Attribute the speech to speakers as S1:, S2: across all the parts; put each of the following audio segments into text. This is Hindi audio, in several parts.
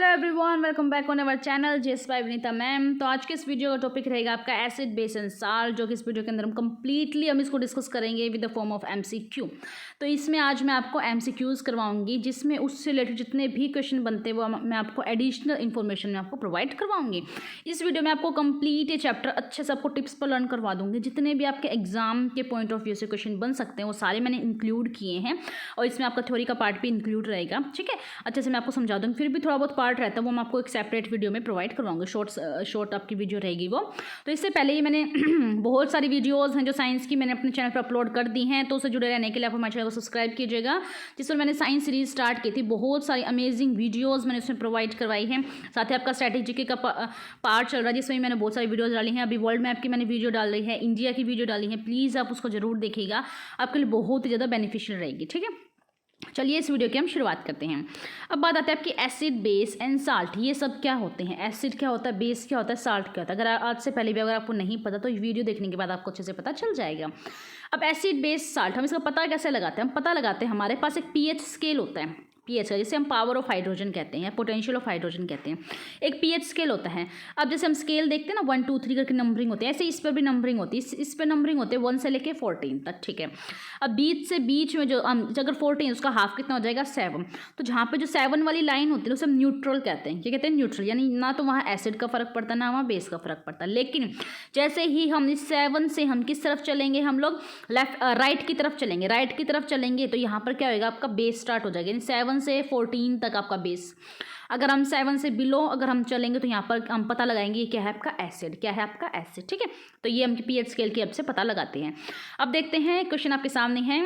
S1: Hello everyone, welcome back on our channel जेस बाय विनीता मैम। तो आज के इस वीडियो का टॉपिक रहेगा आपका एसिड बेस एंड साल्ट, जो कि इस वीडियो के अंदर हम इसको डिस्कस करेंगे with the form of MCQ. तो इसमें आज मैं आपको एमसीक्यूज़ करवाऊंगी, जिसमें उससे रिलेटेड जितने भी क्वेश्चन बनते हैं वो मैं आपको एडिशनल इन्फॉर्मेशन में आपको प्रोवाइड करवाऊंगी। इस वीडियो में आपको कंप्लीट ये चैप्टर अच्छे से आपको टिप्स पर लर्न करवा दूंगी। जितने भी आपके एग्जाम के पॉइंट ऑफ व्यू से क्वेश्चन बन सकते हैं वो सारे मैंने इंक्लूड किए हैं, और इसमें आपका थ्योरी का पार्ट भी इंक्लूड रहेगा। ठीक है, अच्छे से मैं आपको समझा दूँगी। फिर भी थोड़ा बहुत पार्ट रहता है वो मैं आपको एक सेपरेट वीडियो में प्रोवाइड करवाऊंगी, शॉर्ट आपकी वीडियो रहेगी वो। तो इससे पहले ही मैंने बहुत सारी वीडियोस हैं जो साइंस की मैंने अपने चैनल पर अपलोड कर दी हैं, तो उससे जुड़े रहने के लिए आप हमारे चैनल को सब्सक्राइब कीजिएगा, जिस पर मैंने साइंस सीरीज स्टार्ट की थी। बहुत सारी अमेजिंग वीडियोज़ मैंने उसमें प्रोवाइड करवाई हैं। साथ ही आपका स्ट्रैटेजी का पार्ट चल रहा है, जिसमें मैंने बहुत सारी वीडियोज़ डाली हैं। अभी वर्ल्ड मैप की मैंने वीडियो डाल रही है, इंडिया की वीडियो डाली है। प्लीज़ आप उसको जरूर देखिएगा, आपके लिए बहुत ही ज़्यादा बेनिफिशियल रहेगी। ठीक है, चलिए इस वीडियो की हम शुरुआत करते हैं। अब बात आती है आपकी एसिड बेस एंड साल्ट, ये सब क्या होते हैं। एसिड क्या होता है, बेस क्या होता है, साल्ट क्या होता है। अगर आज से पहले भी अगर आपको नहीं पता तो वीडियो देखने के बाद आपको अच्छे से पता चल जाएगा। अब एसिड बेस साल्ट हम इसका पता कैसे लगाते हैं। हम पता लगाते हैं, हमारे पास एक पीएच स्केल होता है, पीएच का, जिसे हम पावर ऑफ हाइड्रोजन कहते हैं, पोटेंशियल ऑफ हाइड्रोजन कहते हैं। एक पीएच स्केल होता है। अब जैसे हम स्केल देखते हैं ना, 1 2 3 करके नंबरिंग होती है, ऐसे इस पर भी नंबरिंग होती है। इस पर नंबरिंग होती है 1 से लेके 14 तक। ठीक है, अब बीच में जो अगर 14 उसका हाफ कितना हो जाएगा 7। तो जहाँ पे जो 7 वाली लाइन होती है उसे हम न्यूट्रल कहते हैं। क्या कहते हैं, न्यूट्रल। यानी ना तो वहाँ एसिड का फर्क पड़ता ना वहाँ बेस का फर्क पड़ता। लेकिन जैसे ही हम इस 7 से हम किस तरफ चलेंगे, हम लोग राइट की तरफ चलेंगे। राइट की तरफ चलेंगे तो यहाँ पर क्या होगा, आपका बेस स्टार्ट हो जाएगा। यानी 7 से 14 तक आपका बेस। अगर हम 7 से बिलो अगर हम चलेंगे तो यहाँ पर हम पता लगाएंगे क्या है आपका एसिड, क्या है आपका एसिड। ठीक है, तो ये हम पीएच स्केल की हेल्प से पता लगाते हैं। अब देखते हैं, क्वेश्चन आपके सामने है।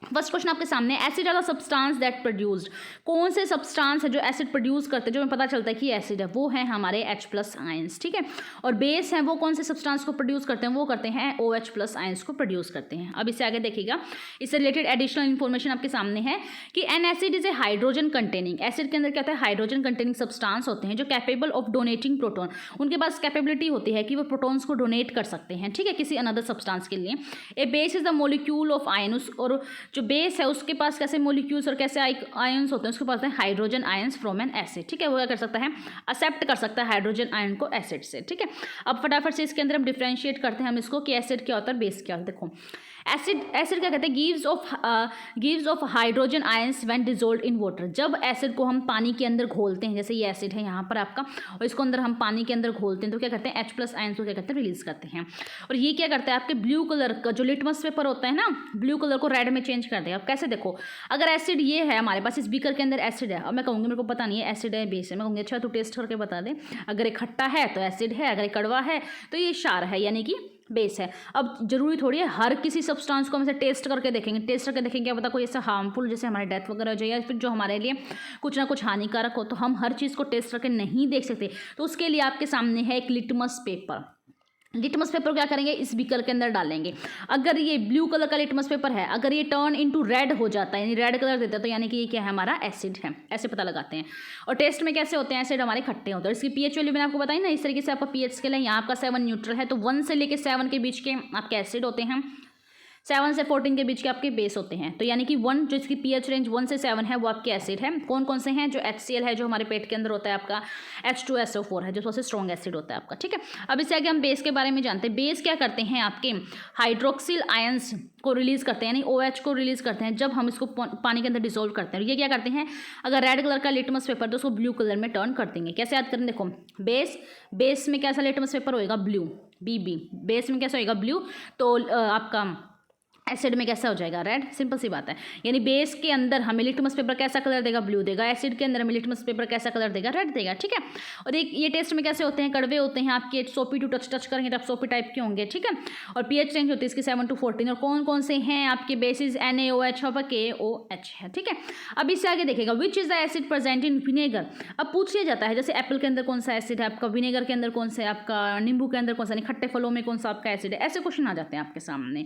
S1: फर्स्ट क्वेश्चन आपके सामने, acid are the substance that produced. कौन से सब्सटेंस है जो एसिड प्रोड्यूस करते हैं, जो हमें पता चलता है कि एसिड है, वो है हमारे H+ आयंस। ठीक है, और बेस है वो कौन से सब्सटेंस को प्रोड्यूस करते हैं, वो करते हैं OH+ आयंस को प्रोड्यूस करते हैं। अब इससे आगे देखिएगा, इससे रिलेटेड एडिशनल इन्फॉर्मेशन आपके सामने है कि N acid is a hydrogen containing. Acid के अंदर क्या होता है, हाइड्रोजन कंटेनिंग सब्सटेंस होते हैं जो कैपेबल ऑफ डोनेटिंग प्रोटोन। उनके पास कैपेबिलिटी होती है कि वो प्रोटॉन्स को डोनेट कर सकते हैं। ठीक है, किसी अनदर सब्सटेंस के लिए। A base is the molecule of ion, और जो बेस है उसके पास कैसे मोलिक्यूल्स और कैसे आयंस होते हैं, उसके पास है hydrogen ions from N acid. ठीक है, वो क्या कर सकता है, एक्सेप्ट कर सकता है हाइड्रोजन आयन को एसिड से। ठीक है, अब फटाफट से इसके अंदर हम डिफरेंशिएट करते हैं हम इसको कि एसिड क्या होता है, बेस क्या होता है। देखो, एसिड क्या कहते हैं, gives off hydrogen ions when dissolved in water. जब एसिड को हम पानी के अंदर घोलते हैं, जैसे ये एसिड है यहाँ पर आपका, और इसको अंदर हम पानी के अंदर घोलते हैं तो क्या करते हैं, H+ आयंस को क्या करते हैं, रिलीज करते हैं। और ये क्या करता है, आपके ब्लू कलर का जो लिटमस पेपर होता है ना, ब्लू कलर को रेड में चेंज कर देगा। अब कैसे, देखो, अगर एसिड ये है हमारे पास, इस बीकर के अंदर एसिड है। अब मैं कहूँगी मेरे को पता नहीं है एसिड है बेस है, मैं कहूँगी अच्छा तो टेस्ट करके बता दे। अगर ये खट्टा है तो एसिड है, अगर ये कड़वा है तो ये क्षार है, यानी कि बेस है। अब जरूरी थोड़ी है हर किसी सब्सटेंस को हम टेस्ट करके देखेंगे। टेस्ट करके देखेंगे क्या पता कोई ऐसा हार्मफुल, जैसे हमारी डेथ वगैरह हो जाए, या फिर जो हमारे लिए कुछ ना कुछ हानिकारक हो, तो हम हर चीज़ को टेस्ट करके नहीं देख सकते। तो उसके लिए आपके सामने है एक लिटमस पेपर। लिटमस पेपर क्या करेंगे, इस बीकर के अंदर डालेंगे। अगर ये ब्लू कलर का लिटमस पेपर है, अगर ये टर्न इनटू रेड हो जाता है, यानी रेड कलर देता है, तो यानी कि ये क्या है, हमारा एसिड है। ऐसे पता लगाते हैं। और टेस्ट में कैसे होते हैं, एसिड हमारे खट्टे होते हैं। इसकी पीएच वैल्यू मैंने आपको बताई ना, इस तरीके से आपका पीएच स्केल है। यहाँ आपका 7 न्यूट्रल है, तो 1 से लेकर 7 के बीच के आपके एसिड होते हैं, 7 से 14 के बीच के आपके बेस होते हैं। तो यानी कि 1 जो इसकी पीएच रेंज 1 से 7 है वो आपके एसिड है। कौन कौन से हैं, जो HCl है जो हमारे पेट के अंदर होता है, आपका H2SO4 है जो सबसे स्ट्रॉन्ग एसिड होता है आपका। ठीक है, अब इससे आगे हम बेस के बारे में जानते हैं। बेस क्या करते हैं, आपके हाइड्रोक्सिल आयंस को रिलीज करते हैं, यानी OH को रिलीज करते हैं जब हम इसको पानी के अंदर डिसॉल्व करते हैं। ये क्या करते हैं, अगर रेड कलर का लिटमस पेपर तो उसको ब्लू कलर में टर्न कर देंगे। कैसे याद करें, देखो, बेस में कैसा लिटमस पेपर होएगा, ब्लू, BB। बेस में कैसा होएगा, ब्लू, तो आपका एसिड में कैसा हो जाएगा, रेड। सिंपल सी बात है। यानी बेस के अंदर हमें लिटमस पेपर कैसा कलर देगा, ब्लू देगा। एसिड के अंदर हमें लिटमस पेपर कैसा कलर देगा, रेड देगा। ठीक है, और एक ये टेस्ट में कैसे होते हैं, कड़वे होते हैं आपके, सोपी टू टच करेंगे तो आप सोपी टाइप के होंगे। ठीक है, और पीएच रेंज होती है इसकी 7 to 14। और कौन कौन से हैं आपके बेसिस, NaOH और KOH है। ठीक है, अब इससे आगे देखेगा, which is the acid present in vinegar. अब पूछ लिया जाता है, जैसे एप्पल के अंदर कौन सा एसिड है आपका, विनेगर के अंदर कौन सा है आपका, नींबू के अंदर कौन सा, नहीं खट्टे फलों में कौन सा आपका एसिड है। ऐसे क्वेश्चन आ जाते हैं आपके सामने।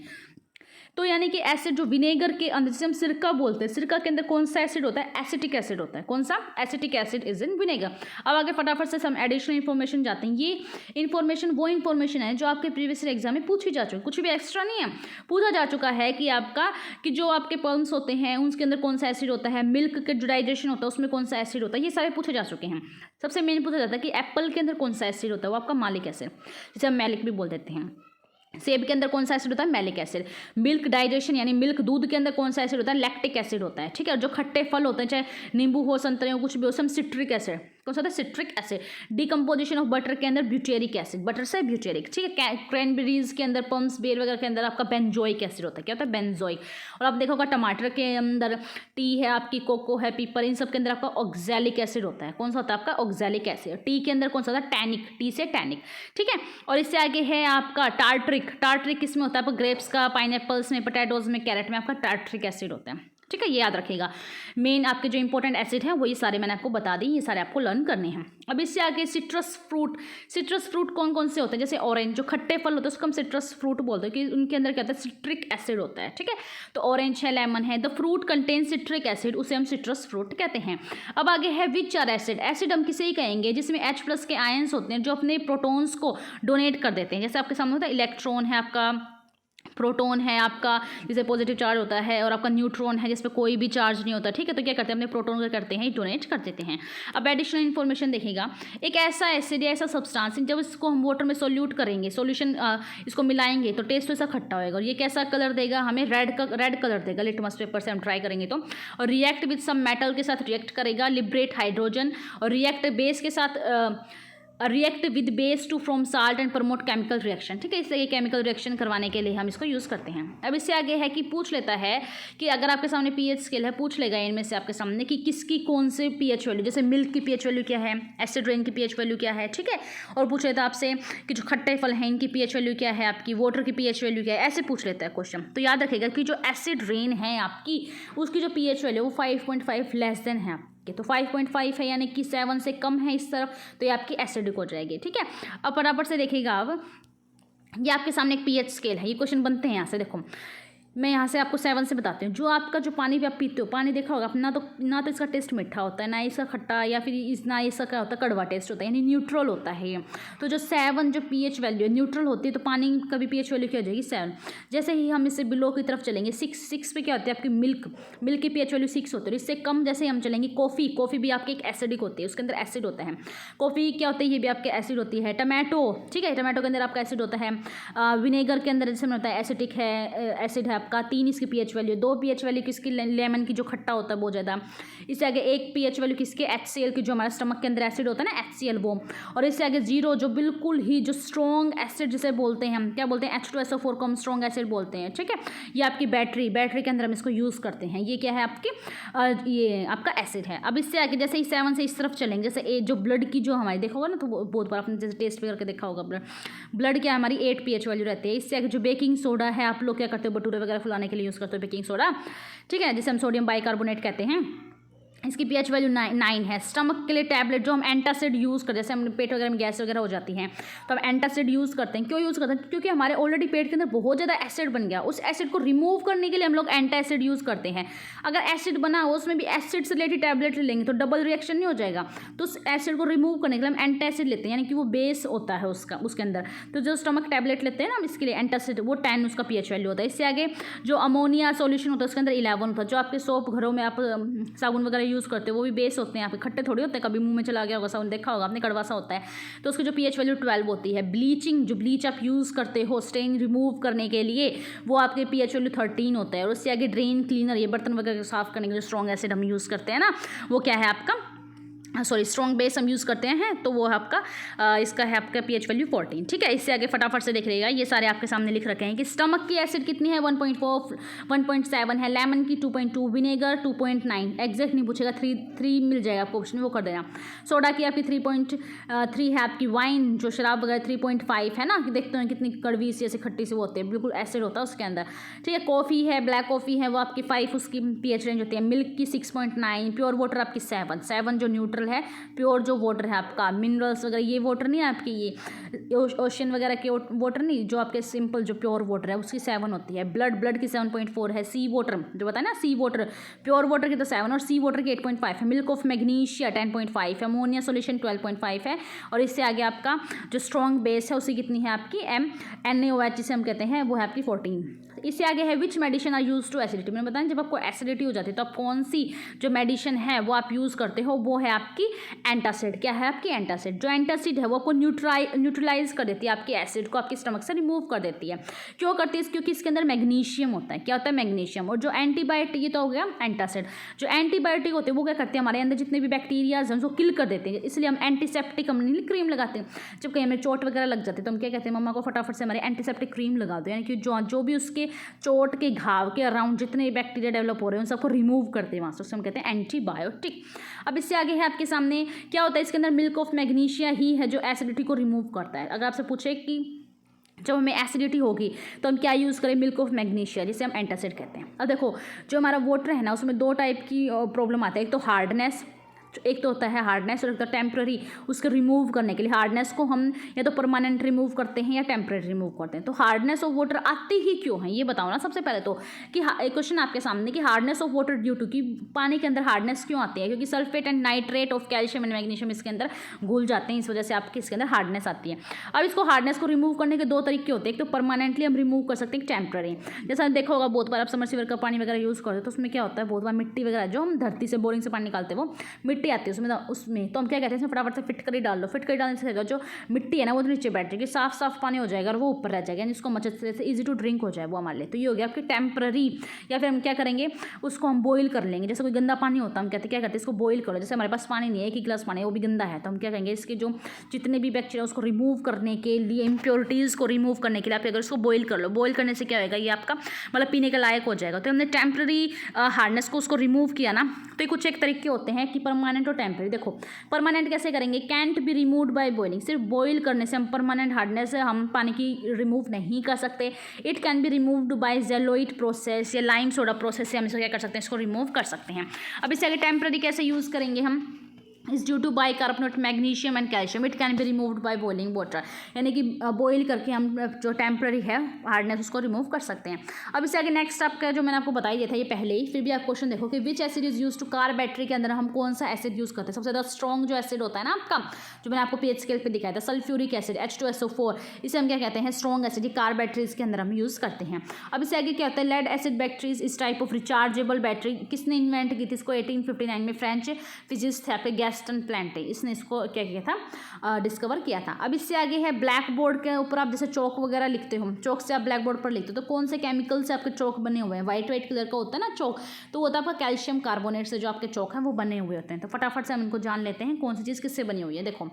S1: तो यानी कि एसिड जो विनेगर के अंदर, जैसे हम सिरका बोलते हैं, सिरका के अंदर कौन सा एसिड होता है? एसिटिक एसिड होता है। कौन सा? Acetic acid is in vinegar. अब आगे फटाफट से हम एडिशनल इन्फॉर्मेशन जाते हैं। ये इन्फॉर्मेशन वो इन्फॉर्मेशन है जो आपके प्रीवियस एग्जाम में पूछी जा चुकी, कुछ भी एक्स्ट्रा नहीं है, पूछा जा चुका है कि आपका कि जो आपके पल्म्स होते हैं उसके अंदर कौन सा एसिड होता है, मिल्क के जो डाइजेशन होता है उसमें कौन सा एसिड होता है, ये सारे पूछे जा चुके हैं। सबसे मेन पूछा जाता है कि एप्पल के अंदर कौन सा एसिड होता है, वो आपका मालिक एसिड, जिसे हम मैलिक भी बोल देते हैं। सेब के अंदर कौन सा एसिड होता है? Malic acid. मिल्क डाइजेशन यानी मिल्क दूध के अंदर कौन सा एसिड होता है? लैक्टिक एसिड होता है। ठीक है। और जो खट्टे फल होते हैं, चाहे नींबू हो, संतरे हो, कुछ भी हो, सब सिट्रिक एसिड। कौन सा होता है? Citric acid. Decomposition of butter के अंदर ब्यूटेरिक एसिड, बटर से ब्यूटेरिक। ठीक है। क्रैनबेरीज के अंदर, पम्स, बेर वगैरह के अंदर आपका बेंजोइक एसिड होता है। क्या होता है? बेंजोइक। और आप देखोगा टमाटर के अंदर, टी है आपकी, कोको है, पीपर, इन सब के अंदर आपका ऑक्सैलिक एसिड होता है। कौन सा होता है आपका? Oxalic acid. टी के अंदर कौन सा होता है? टैनिक, टी से टैनिक। ठीक है। और इससे आगे है आपका टार्ट्रिक। टार्ट्रिक किसमें होता है? आपका ग्रेप्स का, पाइनएप्पल्स में, पोटैटोज में, कैरेट में आपका टार्ट्रिक एसिड होता है। ठीक है। ये याद रखिएगा। मेन आपके जो इंपॉर्टेंट एसिड हैं वो ये सारे मैंने आपको बता दी, ये सारे आपको लर्न करने हैं। अब इससे आगे सिट्रस फ्रूट। सिट्रस फ्रूट कौन कौन से होते हैं? जैसे ऑरेंज, जो खट्टे फल होते हैं उसको हम सिट्रस फ्रूट बोलते हैं, कि उनके अंदर क्या होता है? सिट्रिक एसिड होता है। ठीक है। तो ऑरेंज है, लेमन है, the fruit contain citric acid, उसे हम सिट्रस फ्रूट कहते हैं। अब आगे है विच आर एसिड। एसिड हम किसे ही कहेंगे? जिसमें H+ के आयंस होते हैं, जो अपने प्रोटॉन्स को डोनेट कर देते हैं। जैसे आपके सामने होता है इलेक्ट्रॉन है आपका, प्रोटॉन है आपका जिसे पॉजिटिव चार्ज होता है, और आपका न्यूट्रॉन है जिस पे कोई भी चार्ज नहीं होता। ठीक है। तो क्या करते हैं? अपने प्रोटॉन को करते हैं डोनेट कर देते हैं। अब एडिशनल इन्फॉर्मेशन देखिएगा, एक ऐसा एसिड या ऐसा सब्सटेंस, जब इसको हम वाटर में सोल्यूट करेंगे, सॉल्यूशन इसको मिलाएंगे तो टेस्ट तो ऐसा खट्टा होएगा, और ये कैसा कलर देगा हमें? रेड कलर देगा। लिटमस पेपर से हम ट्राई करेंगे तो, और रिएक्ट विद सम मेटल के साथ रिएक्ट करेगा, लिबरेट हाइड्रोजन, और रिएक्ट बेस के साथ react with base to from salt and promote chemical reaction. ठीक है। इससे ये केमिकल रिएक्शन करवाने के लिए हम इसको यूज़ करते हैं। अब इससे आगे है कि पूछ लेता है कि अगर आपके सामने पीएच स्केल है, पूछ लेगा इनमें से आपके सामने कि किसकी कौन से पीएच वैल्यू, जैसे मिल्क की पीएच वैल्यू क्या है, एसिड रेन की पीएच वैल्यू क्या है। ठीक है। और पूछ लेता है आपसे कि जो खट्टे फल हैं इनकी पीएच वैल्यू क्या है, आपकी वाटर की पीएच वैल्यू क्या है, ऐसे पूछ लेता है क्वेश्चन। तो याद रखिएगा कि जो एसिड रेन है आपकी, उसकी जो पीएच वैल्यू वो 5.5 लेस देन है। तो 5.5 है यानी कि 7 से कम है इस तरफ, तो ये आपकी एसिडिक हो जाएगी। ठीक है। अब फटाफट से देखिएगा, अब ये आपके सामने एक पीएच स्केल है, ये क्वेश्चन बनते हैं यहाँ से। देखो मैं यहाँ से आपको 7 से बताती हूँ। जो आपका जो पानी भी आप पीते हो, पानी देखा होगा ना तो इसका टेस्ट मीठा होता है, ना इसका खट्टा, या फिर ना इसका क्या होता है? कड़वा टेस्ट होता है, यानी न्यूट्रल होता है ये। तो जो 7 जो पीएच वैल्यू है, न्यूट्रल होती है, तो पानी का भी पीएच वैल्यू क्या हो जाएगी? 7। जैसे ही हम इससे बिलो की तरफ चलेंगे, 6 पे क्या होती है आपकी? मिल्क की पीएच वैल्यू 6 होती है। इससे कम जैसे हम चलेंगे, कॉफ़ी भी आपकी एक एसिडिक होती है, उसके अंदर एसिड होता है। कॉफ़ी क्या होती है? ये भी आपके एसिड होती है। टमाटो, ठीक है, टमाटो के अंदर आपका एसिड होता है। विनेगर के अंदर जैसे होता है एसिटिक है, एसिड है आपका। 3 इसकी पीएच वैल्यू, 2 पीएच वैल्यू किसकी? लेमन की, जो खट्टा होता है बहुत ज़्यादा। इससे आगे 1 पीएच वैल्यू किसके? HCl की, जो हमारे स्टमक के अंदर एसिड होता है ना, HCl वो। और इससे आगे 0 जो बिल्कुल ही जो स्ट्रॉन्ग एसिड जिसे बोलते हैं हम, क्या बोलते हैं? H2SO4 को हम स्ट्रॉन्ग एसिड बोलते हैं। ठीक है। ये आपकी बैटरी के अंदर हम इसको यूज़ करते हैं। ये क्या है आपकी? ये आपका एसिड है। अब इससे आगे जैसे ही 7 से इस तरफ चलेंगे, जैसे जो ब्लड की जो हमारी देखा होगा ना, तो बहुत बार आपने जैसे टेस्ट करके देखा होगा, ब्लड क्या हमारी 8 पीएच वैल्यू रहती है। इससे आगे जो बेकिंग सोडा है, आप लोग क्या करते हो? भटूरे वगैरह फुलाने के लिए यूज़ करते हो बेकिंग सोडा। ठीक है। जिसे हम सोडियम बाइकार्बोनेट कहते हैं। इसकी पीएच वैल्यू 9 है। स्टमक के लिए टैबलेट जो हम एंटासिड यूज़ करते हैं, जैसे हम पेट वगैरह में गैस वगैरह हो जाती है तो हम एंटासिड यूज़ करते हैं। क्यों यूज़ करते हैं? क्योंकि हमारे ऑलरेडी पेट के अंदर बहुत ज़्यादा एसिड बन गया, उस एसिड को रिमूव करने के लिए हम लोग एंटासिड यूज़ करते हैं। अगर एसिड बना हो उसमें भी एसिड से रिलेटेड टैबलेट लेंगे तो डबल रिएक्शन नहीं हो जाएगा। तो उस एसिड को रिमूव करने के लिए हम एंटासिड लेते हैं, यानी कि वो बेस होता है उसके अंदर। तो जो स्टमक टैबलेट लेते हैं ना हम इसके लिए एंटासिड, वो 10 उसका पीएच वैल्यू होता है। इससे आगे जो अमोनिया सॉल्यूशन होता है उसके अंदर 11 होता है। जो आपके सोप घरों में आप साबुन वगैरह यूज़ करते हो वो भी बेस होते हैं, यहाँ पे खट्टे थोड़ी होते हैं। कभी मुंह में चला गया होगा साबुन, देखा होगा आपने, कड़वा सा होता है। तो उसकी जो पीएच वैल्यू 12 होती है। ब्लीचिंग, जो ब्लीच आप यूज़ करते हो स्टेन रिमूव करने के लिए, वो आपके पीएच वैल्यू 13 होता है। और उससे आगे ड्रेन क्लीनर, ये बर्तन वगैरह साफ करने के लिए स्ट्रॉन्ग एसिड हम यूज़ करते हैं ना, वो क्या है आपका? स्ट्रॉन्ग बेस हम यूज़ करते हैं, तो वो आपका इसका है आपका पीएच वैल्यू 14। ठीक है। इससे आगे फटाफट से देख लीजिएगा, ये सारे आपके सामने लिख रखे हैं कि स्टमक की एसिड कितनी है? 1.4, 1.7 है। लेमन की 2.2, विनेगर 2.9, एग्जैक्ट नहीं पूछेगा, 3 मिल जाएगा आपको ऑप्शन, वो कर देना। सोडा की आपकी 3.3 है। आपकी वाइन जो शराब वगैरह 3.5 है ना, देखते हैं कितनी कड़वी सी ऐसी खट्टी सी वो होती है, बिल्कुल एसिड होता है उसके अंदर। ठीक है। कॉफ़ी है, ब्लैक कॉफ़ी है, वो आपकी 5 उसकी पीएच रेंज होती है। मिल्क की 6.9, प्योर वाटर आपकी 7 जो न्यूट्रल वाटर है, प्योर जो वाटर है आपका, मिनरल्स वगैरह ये वाटर नहीं है आपकी, ये ओशन वगैरह के वाटर नहीं, जो आपके सिंपल जो प्योर वाटर है उसकी 7 होती है। ब्लड की 7.4 है। सी वाटर जो बताया ना, सी वाटर प्योर वाटर की तो 7 और सी वाटर की 8.5 है। मिल्क ऑफ मैग्नीशिया 10.5 है। अमोनिया सोल्यूशन 12.5 है। और इससे आगे आपका जो स्ट्रॉन्ग बेस है उसकी कितनी है आपकी NaOH जिसे हम कहते हैं वो है आपकी 14। इससे आगे है which medicine are use to acidity. मैंने बताया जब आपको एसिडिटी हो जाती है तो आप कौन सी जो मेडिसिन है वो आप यूज़ करते हो, वो है आपकी एंटासिड। क्या है आपकी एंटासिड। जो एंटासिड है वो आपको न्यूट्रलाइज कर देती है, आपकी एसिड को आपके स्टमक से रिमूव कर देती है। क्यों करती है? क्योंकि इसके अंदर मैग्नीशियम होता है। क्या होता है? मैग्नीशियम। और जो एंटीबायोटिक, ये तो हो गया एंटासिड। जो एंटीबायोटिक होते हैं वो क्या करते हैं, हमारे अंदर जितने भी बैक्टीरियाज हैं उसको किल कर देते हैं। इसलिए हम एंटीसेप्टिक हम क्रीम लगाते हैं। जब कहीं हमें चोट वगैरह लग जाती है तो हम क्या कहते हैं, मम्मा को फटाफट से हमारे एंटीसेप्टिक क्रीम लगा दो, यानी कि जो भी उसके चोट के घाव के अराउंड जितने बैक्टीरिया डेवलप हो रहे हैं उन सबको रिमूव करते हैं वहाँ से, उससे हम कहते हैं एंटीबायोटिक। अब इससे आगे है आपके सामने क्या होता है, इसके अंदर मिल्क ऑफ मैग्नीशिया ही है जो एसिडिटी को रिमूव करता है। अगर आपसे पूछे कि जब हमें एसिडिटी होगी तो हम क्या यूज़ करें, मिल्क ऑफ मैग्नीशिया जिसे हम एंटासिड कहते हैं। अब देखो जो हमारा वाटर है ना उसमें 2 टाइप की प्रॉब्लम आता है। एक तो हार्डनेस, एक तो होता है हार्डनेस और एक तो टेम्प्रेरी, उसके रिमूव करने के लिए। हार्डनेस को हम या तो परमानेंट रिमूव करते हैं या टेम्प्रेरी रिमूव करते हैं। तो हार्डनेस ऑफ वाटर आती ही क्यों है ये बताओ ना सबसे पहले तो, कि एक क्वेश्चन आपके सामने कि hardness of water due to, कि पानी के अंदर हार्डनेस क्यों आती है, क्योंकि sulphate and nitrate of calcium and magnesium इसके अंदर घुल जाते हैं, इस वजह से आपके इसके अंदर हार्डनेस आती है। अब इसको हार्डनेस को रिमूव करने के 2 तरीके होते हैं। एक तो परमानेंटली हम रिमूव कर सकते हैं, टेम्प्रेरी। जैसा देखा होगा बहुत बार आप समरसीवर का पानी वगैरह यूज़ करते हो तो उसमें क्या होता है, बहुत बार मिट्टी वगैरह जो हम धरती से बोरिंग से पानी निकालते हैं वो मिट्टी आती है उसमें तो हम क्या कहते हैं, इसमें फटाफट से फिटकरी डाल लो। फिटकरी डालने से जो मिट्टी है ना वो नीचे बैठ जाएगी, साफ पानी हो जाएगा और वो ऊपर रह जाएगा, जिसको मचद से ईजी टू ड्रिंक हो जाए वो हमारे लिए। तो ये हो गया आपकी टेम्पररी। या फिर हम क्या करेंगे, उसको हम बॉईल कर लेंगे। जैसे कोई गंदा पानी होता है हम कहते हैं क्या करते हैं, इसको बॉईल करो। जैसे हमारे पास पानी नहीं है, 1 गिलास पानी है वो भी गंदा है, तो हम क्या करेंगे, इसके जो जितने भी बैक्टीरिया उसको रिमूव करने के लिए, इम्प्योरिटीज़ को रिमूव करने के लिए आप अगर इसको बॉईल कर लो, बॉईल करने से क्या होगा, ये आपका मतलब पीने के लायक हो जाएगा। तो हमने टेम्पररी हार्डनेस को उसको रिमूव किया ना। तो कुछ एक तरीके होते हैं कि परमानेंट और टेम्पररी। देखो परमानेंट कैसे करेंगे, cantt B removed by boiling. सिर्फ बॉईल करने से हम परमानेंट हार्डनेस हम पानी की रिमूव नहीं कर सकते। It can be removed by zeolite process या लाइम सोडा प्रोसेस से हम इसको क्या कर सकते हैं, इसको रिमूव कर सकते हैं। अब इससे आगे टेम्पररी कैसे यूज़ करेंगे हम, is due to bicarbonate magnesium and calcium, it can be removed by boiling water. यानी कि बॉईल करके हम जो टेम्पररी है हार्डनेस उसको रिमूव कर सकते हैं। अब इससे आगे नेक्स्ट आपका जो मैंने आपको बताई दिया था ये पहले ही, फिर भी आप क्वेश्चन देखो कि which acid is use to car battery के अंदर हम कौन सा एसिड यूज़ करते हैं। सबसे ज़्यादा स्ट्रॉन्ग जो एसिड होता है ना आपका, जो मैंने आपको pH स्केल पे दिखाया था, सल्फ्यूरिक एसिड H2SO4, इसे हम क्या कहते हैं, स्ट्रॉन्ग एसिड। कार बैटरीज के अंदर हम यूज़ करते हैं। अब इससे आगे क्या होता है, लेड एसिड बैटरीज इस टाइप ऑफ रिचार्जेबल बैटरी किसने इन्वेंट की थी, इसको 1859 में फ्रेंच फिजिस्ट थे आपके गैस्टन प्लेंटे, इसने इसको क्या किया था, डिस्कवर किया था। अब इससे आगे है ब्लैक बोर्ड के ऊपर आप जैसे चौक वगैरह लिखते हो, चौक से आप ब्लैक बोर्ड पर लिखते हो तो कौन से केमिकल से आपके चौक बने हुए हैं, वाइट कलर का होता है ना चौक, तो वो होता है आपका कैल्शियम कार्बोनेट से जो आपके चौक हैं वो बने हुए होते हैं। तो फटाफट से हम इनको जान लेते हैं कौन सी चीज़ किससे बनी हुई है। देखो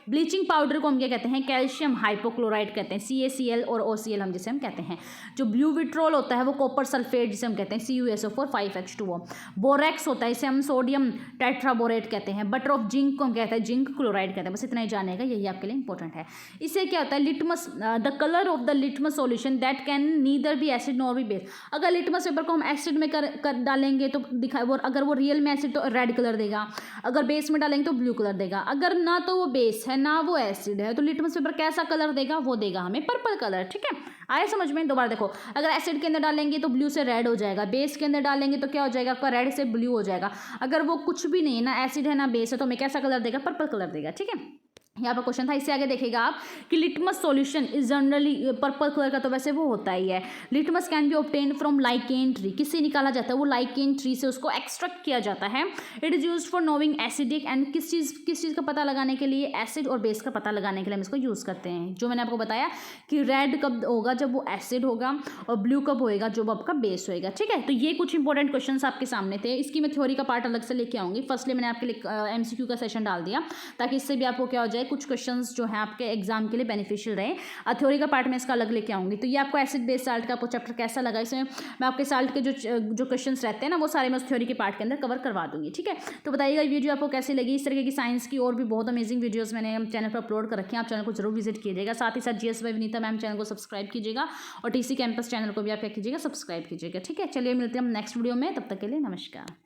S1: ब्लीचिंग पाउडर को हम क्या कहते हैं, कैल्शियम हाइपोक्लोराइड कहते हैं, CaCl और OCl हम जिसे हम कहते हैं। जो ब्लू विट्रोल होता है वो कॉपर सल्फेट जिसे हम कहते हैं, CuSO4 5H2O। बोरेक्स होता है इसे हम सोडियम टेट्राबोरेट कहते हैं। बटर ऑफ जिंक को हम कहते हैं जिंक क्लोराइड कहते हैं। बस इतना ही जानेगा, यही आपके लिए इंपॉर्टेंट है। इससे क्या होता है, litmus, the colour of the litmus solution that can neither be acid nor be base. अगर लिटमस पेपर को हम एसिड में कर डालेंगे तो दिखा वो, अगर वो रियल में एसिड तो रेड कलर देगा, अगर बेस में डालेंगे तो ब्लू कलर देगा। अगर ना तो वो बेस है ना वो एसिड है तो लिटमस पेपर कैसा कलर देगा, वो देगा हमें पर्पल कलर। ठीक है, आए समझ में। दोबारा देखो, अगर एसिड के अंदर डालेंगे तो ब्लू से रेड हो जाएगा, बेस के अंदर डालेंगे तो क्या हो जाएगा आपका, रेड से ब्लू हो जाएगा। अगर वो कुछ भी नहीं है ना, एसिड है ना बेस है, तो हमें कैसा कलर देगा, पर्पल कलर देगा। ठीक है, यहाँ पर क्वेश्चन था। इससे आगे देखिएगा आप कि litmus solution is generally purple colour का, तो वैसे वो होता ही है। Litmus can be obtain from lichen tree, किससे निकाला जाता है, वो लाइकेन ट्री से उसको एक्सट्रैक्ट किया जाता है। It is used for knowing acidic and किस चीज़ का पता लगाने के लिए, एसिड और बेस का पता लगाने के लिए हम इसको यूज़ करते हैं। जो मैंने आपको बताया कि रेड कब होगा, जब वो एसिड होगा, और ब्लू कब होएगा, जब आपका बेस होएगा। ठीक है, तो ये कुछ इंपॉर्टेंट क्वेश्चन आपके सामने थे। इसकी मैं थ्योरी का पार्ट अलग से लेके आऊँगी। फर्स्टली मैंने आपके लिए MCQ का सेशन डाल दिया ताकि इससे भी आपको क्या हो जाए, कुछ क्वेश्चंस जो है आपके एग्जाम के लिए बेनिफिशियल रहे। थ्योरी का पार्ट में इसका अलग लेके आऊँगी। तो ये आपको एसिड बेस साल्ट का आपको चैप्टर कैसा लगा, इसमें मैं आपके साल्ट के जो क्वेश्चंस रहते हैं ना वो सारे मैं उस थ्योरी के पार्ट के अंदर कवर करवा दूँगी। ठीक है, तो बताइएगा वीडियो आपको कैसी लगी। इस तरीके की साइंस की और भी बहुत अमेजिंग वीडियोज़ मैंने चैनल पर अपलोड कर रखी हैं, आप चैनल को जरूर विजिट कीजिएगा। साथ ही साथ GS by Vinita ma'am channel को सब्सक्राइब कीजिएगा और TC कैंपस चैनल को भी आप क्या कीजिएगा, सब्सक्राइब कीजिएगा। ठीक है, चलिए मिलते हैं हम नेक्स्ट वीडियो में, तब तक के लिए नमस्कार।